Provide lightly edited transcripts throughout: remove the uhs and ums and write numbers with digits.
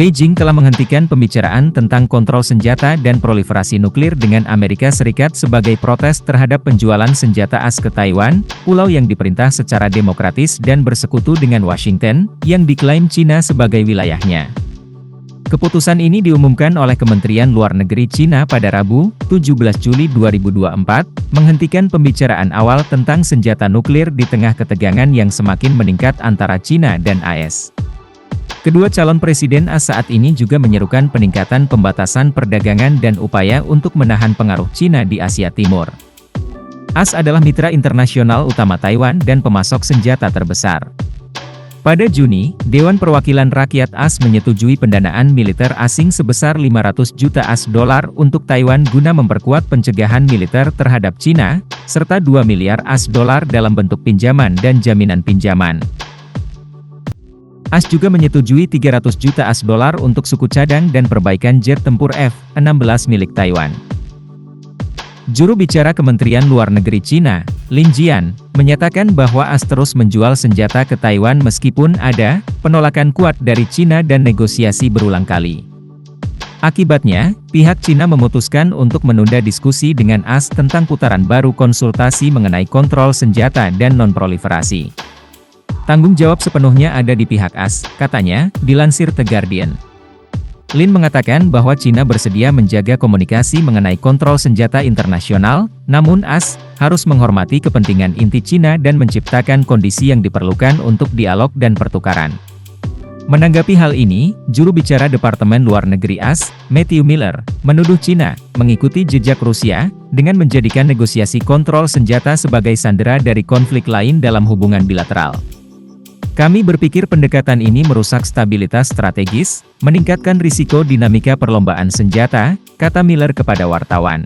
Beijing telah menghentikan pembicaraan tentang kontrol senjata dan proliferasi nuklir dengan Amerika Serikat sebagai protes terhadap penjualan senjata AS ke Taiwan, pulau yang diperintah secara demokratis dan bersekutu dengan Washington, yang diklaim Cina sebagai wilayahnya. Keputusan ini diumumkan oleh Kementerian Luar Negeri Cina pada Rabu, 17 Juli 2024, menghentikan pembicaraan awal tentang senjata nuklir di tengah ketegangan yang semakin meningkat antara Cina dan AS. Kedua calon presiden AS saat ini juga menyerukan peningkatan pembatasan perdagangan dan upaya untuk menahan pengaruh Cina di Asia Timur. AS adalah mitra internasional utama Taiwan dan pemasok senjata terbesar. Pada Juni, Dewan Perwakilan Rakyat AS menyetujui pendanaan militer asing sebesar 500 juta AS$ untuk Taiwan guna memperkuat pencegahan militer terhadap Cina, serta 2 miliar AS$ dalam bentuk pinjaman dan jaminan pinjaman. AS juga menyetujui 300 juta AS$ untuk suku cadang dan perbaikan jet tempur F-16 milik Taiwan. Juru bicara Kementerian Luar Negeri Cina, Lin Jian, menyatakan bahwa AS terus menjual senjata ke Taiwan meskipun ada penolakan kuat dari Cina dan negosiasi berulang kali. Akibatnya, pihak Cina memutuskan untuk menunda diskusi dengan AS tentang putaran baru konsultasi mengenai kontrol senjata dan non-proliferasi. Tanggung jawab sepenuhnya ada di pihak AS, katanya, dilansir The Guardian. Lin mengatakan bahwa Cina bersedia menjaga komunikasi mengenai kontrol senjata internasional, namun AS harus menghormati kepentingan inti Cina dan menciptakan kondisi yang diperlukan untuk dialog dan pertukaran. Menanggapi hal ini, juru bicara Departemen Luar Negeri AS, Matthew Miller, menuduh Cina mengikuti jejak Rusia dengan menjadikan negosiasi kontrol senjata sebagai sandera dari konflik lain dalam hubungan bilateral. Kami berpikir pendekatan ini merusak stabilitas strategis, meningkatkan risiko dinamika perlombaan senjata, kata Miller kepada wartawan.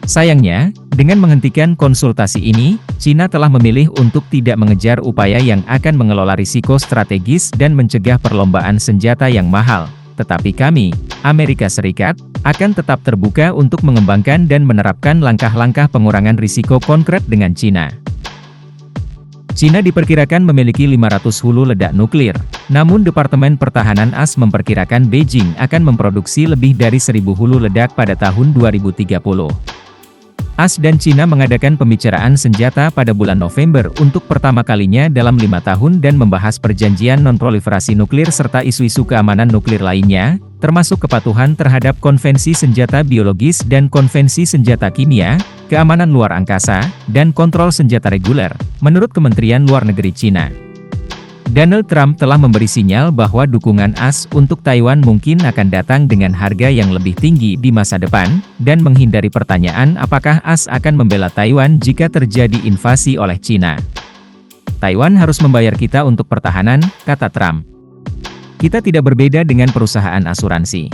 Sayangnya, dengan menghentikan konsultasi ini, Cina telah memilih untuk tidak mengejar upaya yang akan mengelola risiko strategis dan mencegah perlombaan senjata yang mahal. Tetapi kami, Amerika Serikat, akan tetap terbuka untuk mengembangkan dan menerapkan langkah-langkah pengurangan risiko konkret dengan Cina. Cina diperkirakan memiliki 500 hulu ledak nuklir, namun Departemen Pertahanan AS memperkirakan Beijing akan memproduksi lebih dari 1.000 hulu ledak pada tahun 2030. AS dan Cina mengadakan pembicaraan senjata pada bulan November untuk pertama kalinya dalam 5 tahun dan membahas perjanjian non-proliferasi nuklir serta isu-isu keamanan nuklir lainnya, termasuk kepatuhan terhadap konvensi senjata biologis dan konvensi senjata kimia, keamanan luar angkasa, dan kontrol senjata reguler, menurut Kementerian Luar Negeri Cina. Donald Trump telah memberi sinyal bahwa dukungan AS untuk Taiwan mungkin akan datang dengan harga yang lebih tinggi di masa depan, dan menghindari pertanyaan apakah AS akan membela Taiwan jika terjadi invasi oleh Cina. Taiwan harus membayar kita untuk pertahanan, kata Trump. Kita tidak berbeda dengan perusahaan asuransi.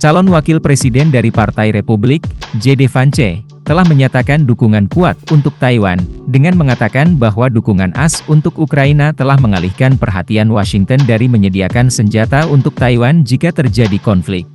Calon wakil presiden dari Partai Republik, J.D. Vance, telah menyatakan dukungan kuat untuk Taiwan, dengan mengatakan bahwa dukungan AS untuk Ukraina telah mengalihkan perhatian Washington dari menyediakan senjata untuk Taiwan jika terjadi konflik.